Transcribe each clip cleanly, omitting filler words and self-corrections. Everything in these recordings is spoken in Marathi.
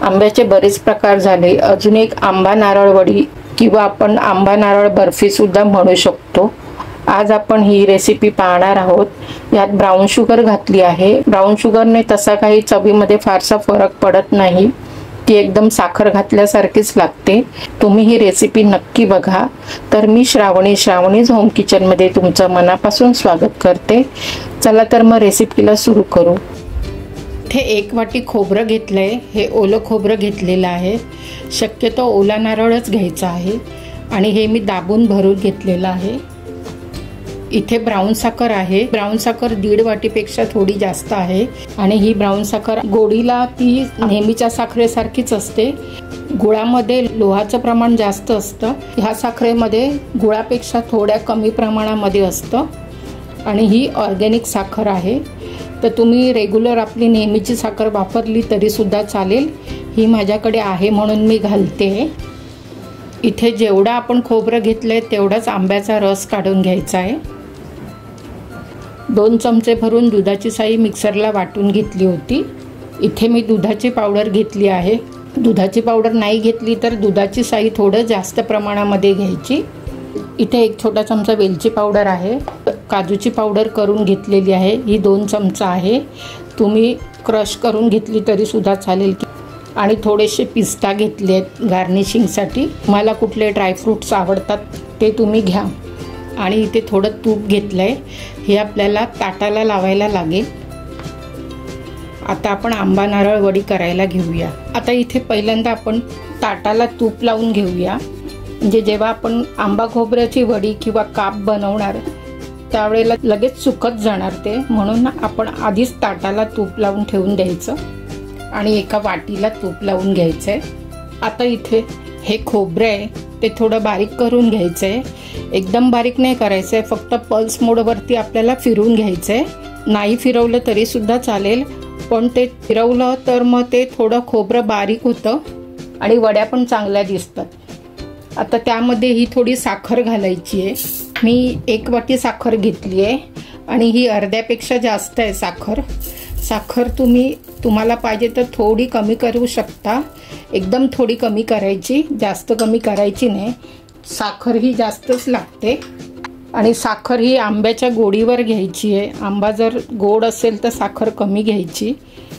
आंब्याचे बरेच प्रकार झाले। अजून एक आंबा नारळ वडी किंवा आपण आंबा नारळ बर्फी सुद्धा म्हणू शकतो। आज आपण ही रेसिपी पाहणार आहोत। यात ब्राउन शुगर घातली आहे। ब्राउन शुगरने तसा काही चवीमध्ये फारसा फरक पडत नाही, ती एकदम साखर घातल्यासारखीच लागते। तुम्ही ही रेसिपी नक्की बघा। तर मी श्रावणीज होम किचन मध्ये तुमचं मनापासून स्वागत करते। चला तर मग रेसिपीला सुरू करू। इथे 1 वाटी खोबरं घेतलंय। हे ओलं खोबरं घेतलेलं आहे। शक्यतो ओला नारळच घ्यायचा आहे आणि हे मी दाबून भरून घेतलेलं आहे। इथे ब्राउन साखर आहे। ब्राउन साखर 1.5 वाटीपेक्षा थोडी जास्त आहे आणि ही ब्राउन साखर गोडीला ती नेहमीच्या साखरेसारखीच असते। गुळामध्ये लोहाचं प्रमाण जास्त असतं। ह्या साखरेमध्ये गुळापेक्षा थोड्या कमी प्रमाणामध्ये असतं आणि ही ऑर्गॅनिक साखर आहे। तर तुम्ही रेग्युलर आपली नेहमीची साखर वापरली तरी सुद्धा चालेल। ही माझ्याकडे आहे म्हणून मी घालते। इथे जेवढा आपण खोबरं घेतलंय तेवढाच आंब्याचा रस काढून घ्यायचा आहे। 2 चमचे भरून दुधाची साई मिक्सरला वाटून घेतली होती। इथे मी दुधाची पावडर घेतली आहे। दुधाची पावडर नाही घेतली तर दुधाची साई थोडं जास्त प्रमाणामध्ये घ्यायची। इथे 1 छोटा चमचा वेलची पावडर आहे। काजूची पावडर करून घेतलेली आहे, ही 2 चमचा आहे। तुम्ही क्रश करून घेतली तरी सुद्धा चालेल। आणि थोडेसे पिस्ता घेतले आहेत गार्निशिंगसाठी। मला कुठले ड्रायफ्रूट्स आवडतात ते तुम्ही घ्या। आणि इथे थोडं तूप घेतलंय। हे आपल्याला ताटाला लावायला लागेल। आता आपण आंबा नारळ वडी करायला घेऊया। आता इथे पहिल्यांदा आपण ताटाला तूप लावून घेऊया, म्हणजे जेव्हा आपण आंबा खोबऱ्याची वडी किंवा काप बनवणार त्यावेळेला लगेच सुकत जाणार ते, म्हणून आपण आधीच ताटाला तूप लावून ठेवून द्यायचं आणि एका वाटीला तूप लावून घ्यायचंय। आता इथे हे खोबरं आहे ते थोडं बारीक करून घ्यायचंय। एकदम बारीक नाही करायचंय, फक्त पल्स मोडवरती आपल्याला फिरवून घ्यायचंय। नाही फिरवलं तरी सुद्धा चालेल, पण ते फिरवलं तर मग ते थोडं खोबरं बारीक होतं आणि वड्या पण चांगल्या दिसतात। आता त्यामध्ये ही थोडी साखर घालायची आहे। मी 1 वाटी साखर घेतली आहे आणि ही अर्ध्यापेक्षा जास्त आहे साखर। साखर तुम्हाला पाहिजे तर थोडी कमी करू शकता। एकदम थोडी कमी करायची, जास्त कमी करायची नाही। साखर ही जास्तच लागते आणि साखर ही आंब्याच्या गोडीवर घ्यायची आहे। आंबा जर गोड असेल तर साखर कमी घ्यायची।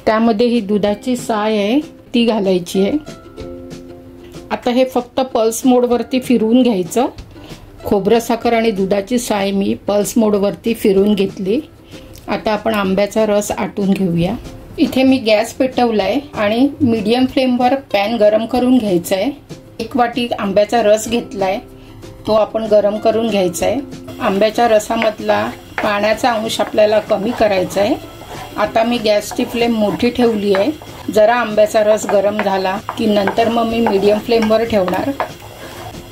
त्यामध्ये ही दुधाची साय आहे ती घालायची आहे। आता हे फक्त पल्स मोडवरती फिरवून घ्यायचं। खोबरं साखर आणि दुधाची साय मी पल्स मोडवरती फिरवून घेतली। आता आपण आंब्याचा रस आटून घेऊया। इथे मी गॅस पेटवलाय आणि मीडियम फ्लेमवर पॅन गरम करून घ्यायचा आहे। 1 वाटी आंब्याचा रस घेतलाय, तो आपण गरम करून घ्यायचा आहे। आंब्याच्या रसामधला पाण्याचा अंश आपल्याला कमी करायचा आहे। आता मी गॅसची फ्लेम मोठी ठेवली आहे। जरा आंब्याचा रस गरम झाला की नंतर मग मी मीडियम फ्लेमवर ठेवणार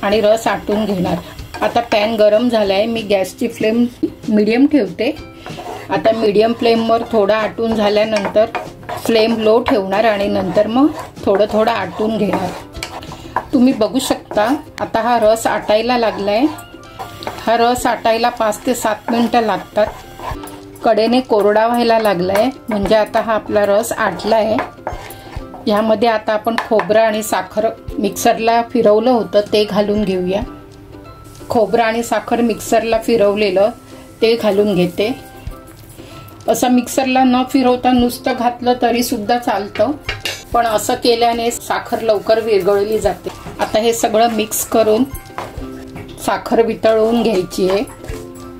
आणि रस आटून घेणार। आता पॅन गरम झालाय, मी गॅसची फ्लेम मीडियम ठेवते। आता मीडियम फ्लेमवर थोडा आटून झाल्यानंतर फ्लेम लो ठेवणार आणि नंतर मग थोडं आटून घेणार। तुम्ही बघू शकता आता हा रस आटायला लागलाय। हा रस आटायला 5 ते 7 मिनिटं लागतात। कडेने कोरडा व्हायला लागलाय, म्हणजे आता हा आपला रस आटलाय। यामध्ये आता आपण खोबरं आणि साखर मिक्सरला फिरवलं होतं ते घालून घेऊया। खोबरं आणि साखर मिक्सरला फिरवलेलं ते घालून घेते। असं मिक्सरला न फिरवता नुसतं घातलं तरी सुद्धा चालतं, पण असं केल्याने साखर लवकर विरघळली जाते। आता हे सगळं मिक्स करून साखर वितळवून घ्यायची आहे।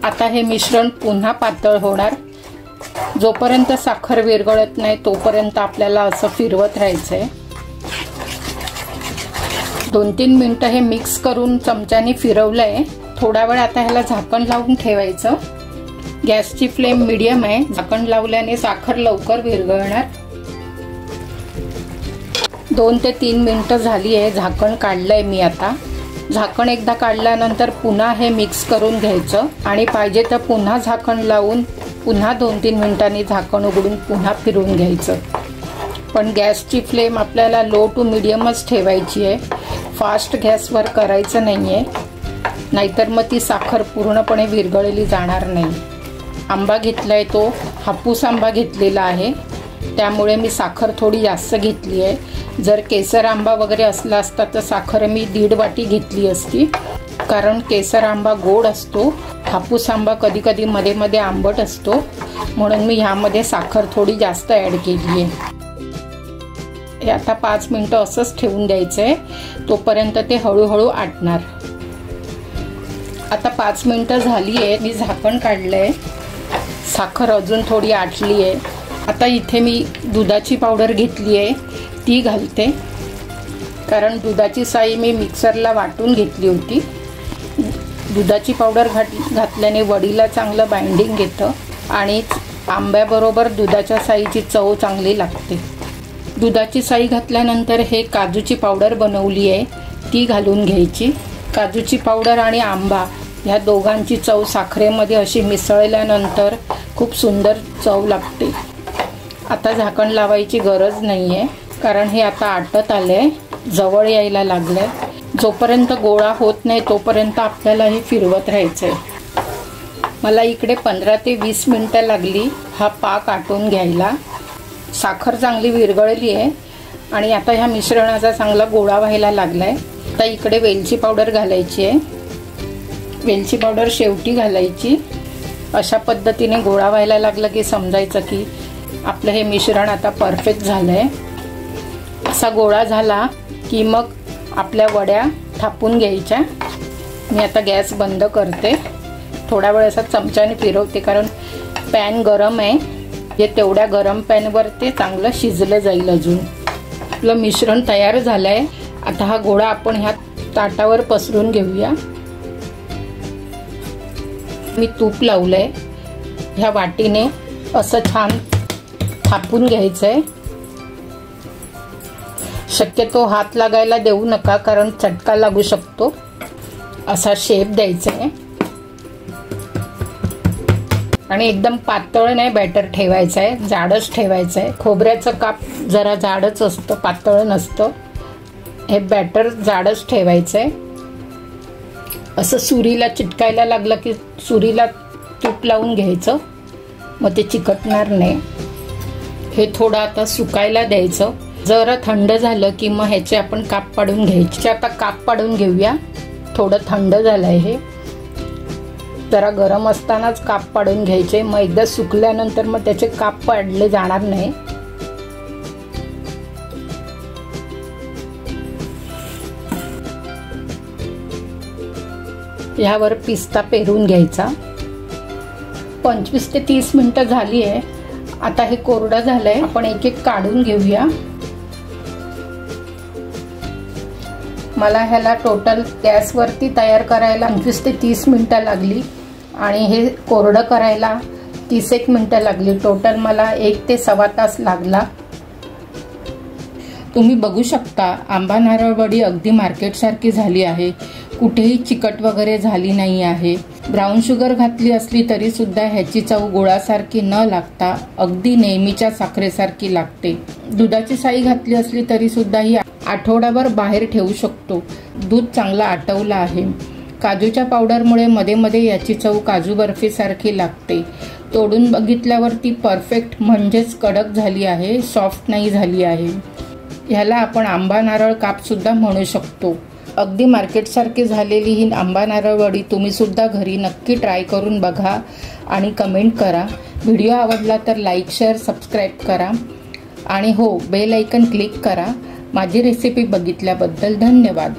आता हे मिश्रण पुन्हा पातळ होणार। जोपर्यंत साखर विरघळत नाही तोपर्यंत आपल्याला असं फिरवत राहायचंय। 2-3 मिनिटं हे मिक्स करून चमच्याने फिरवलंय। थोडा वेळ आता ह्याला झाकण लावून ठेवायचं। गॅसची फ्लेम मीडियम आहे। झाकण लावल्याने साखर लवकर विरघळणार। 2 ते 3 मिनिटं झाली आहे। झाकण काढलंय मी आता। झाकण एकदा काढल्यानंतर पुन्हा हे मिक्स करून घ्यायचं आणि पाहिजे तर पुन्हा झाकण लावून पुन्हा 2-3 मिनिटांनी झाकण उघडून पुन्हा फिरवून घ्यायचं। पण गॅसची फ्लेम आपल्याला लो टू मीडियमच ठेवायची आहे। फास्ट गॅसवर करायचं नाहीये, नाहीतर मग ती साखर पूर्णपणे विरघळली जाणार नाही। आंबा घेतलाय तो हापूस आंबा घेतलेला आहे। त्यामुळे मी साखर थोडी जास्त घेतली आहे। जर केसर आंबा वगैरे असला असता तर साखर मी 1.5 वाटी घेतली असती, कारण केसर आंबा गोड असतो, हापूस आंबा कधी कधी मध्ये मध्ये आंबट असतो, म्हणून मी ह्यामध्ये साखर थोडी जास्त ॲड केली आहे। हे आता 5 मिनिटं असंच ठेवून द्यायचं आहे, तोपर्यंत ते हळूहळू आटणार। आता 5 मिनिटं झाली आहे, मी झाकण काढलं आहे, साखर अजून थोडी आटली आहे। आता इथे मी दुधाची पावडर घेतली आहे, ती घालते, कारण दुधाची साई मी मिक्सरला वाटून घेतली होती। दुधाची पावडर घातल्याने वडीला चांगलं बाइंडिंग येतं आणि आंब्याबरोबर दुधाच्या साईची चव चांगली लागते। दुधाची साई घातल्यानंतर हे काजूची पावडर बनवली आहे ती घालून घ्यायची। काजूची पावडर आणि आंबा ह्या दोघांची चव साखरेमध्ये अशी मिसळल्यानंतर खूप सुंदर चव लागते। आता झाकण लावायची गरज नाही आहे, कारण हे आता आटत आलंय, जवळ यायला लागलंय। जोपर्यंत गोळा होत नाही तोपर्यंत आपल्याला हे फिरवत राहायचंय। मला इकडे 15 ते 20 मिनिटं लागली हा पाक आटून घ्यायला। साखर चांगली विरघळली आहे आणि आता ह्या मिश्रणाचा चांगला गोळा व्हायला लागलाय। आता इकडे वेलची पावडर घालायची आहे, वेलची पावडर शेवटी घालायची। अशा पद्धतीने गोळा व्हायला लागला की समजायचं की आपलं हे मिश्रण आता परफेक्ट झालंय। असा गोळा झाला की मग आपल्या वड्या थापून घ्यायच्या। मी आता गॅस बंद करते, थोडा वेळ असा चमच्याने फिरवते, कारण पॅन गरम आहे, हे तेवढ्या गरम पॅनवर ते चांगलं शिजलं जाईल। अजून आपलं मिश्रण तयार झालंय। आता हा गोळा आपण ह्या ताटावर पसरून घेऊया। मी तूप लावलंय, ह्या वाटीने असं छान थापून घ्यायचंय। शक्यतो हात लागायला देऊ नका, कारण चटका लागू शकतो। असा शेप द्यायचा आहे आणि एकदम पातळ नाही बॅटर ठेवायचं आहे, जाडच ठेवायचं आहे। खोबऱ्याचं काप जरा जाडच असतं, पातळ नसतं। हे बॅटर जाडच ठेवायचं आहे। असं सुरीला चिटकायला लागलं की सुरीला तूप लावून घ्यायचं, मग ते चिकटणार नाही। हे थोडं आता सुकायला द्यायचं। जरा थंड झालं की मग ह्याचे आपण काप पाडून घ्यायचे। आता काप पाडून घेऊया, थोडं थंड झालंय हे। जरा गरम असतानाच काप पाडून घ्यायचे, मग एकदा सुकल्यानंतर मग त्याचे काप पाडले जाणार नाही। ह्यावर पिस्ता पेरून घ्यायचा। 25 ते 30 मिनिटं झाली आहे। आता हे कोरडं झालंय, आपण एक एक काढून घेऊया। मला ह्याला टोटल गॅसवरती तयार करायला 25 ते 30 मिनिटं लागली आणि हे कोरडं करायला 30 मिनिटं लागली। टोटल मला 1 ते सव्वा तास लागला। तुम्ही बघू शकता आंबा नारळ वडी अगदी मार्केटसारखी झाली आहे, कुठेही चिकट वगैरे झाली नाही आहे। ब्राऊन शुगर घातली असली तरी सुद्धा ह्याची चव गुळासारखी न लागता अगदी नेहमीच्या साखरेसारखी लागते। दुधाची साई घातली असली तरी सुद्धा ही आठवडाभर बाहेर ठेवू शकतो, दूध चांगलं आटवलं आहे। काजूच्या पावडरमुळे मध्ये मध्ये याची चव काजू बर्फी सारखी लागते। तोडून बघितल्यावर ती परफेक्ट म्हणजेच कडक झाली आहे, सॉफ्ट नाही झाली आहे। ह्याला आपण आंबा नारळ काप सुद्धा म्हणू शकतो। अगदी मार्केटसारखी झालेली ही आंबा नारळ वडी तुम्ही सुद्धा घरी नक्की ट्राय करून बघा आणि कमेंट करा। व्हिडिओ आवडला तर लाईक, शेअर, सबस्क्राईब करा आणि हो, बेल आयकन क्लिक करा। माझी रेसिपी बघितल्याबद्दल धन्यवाद।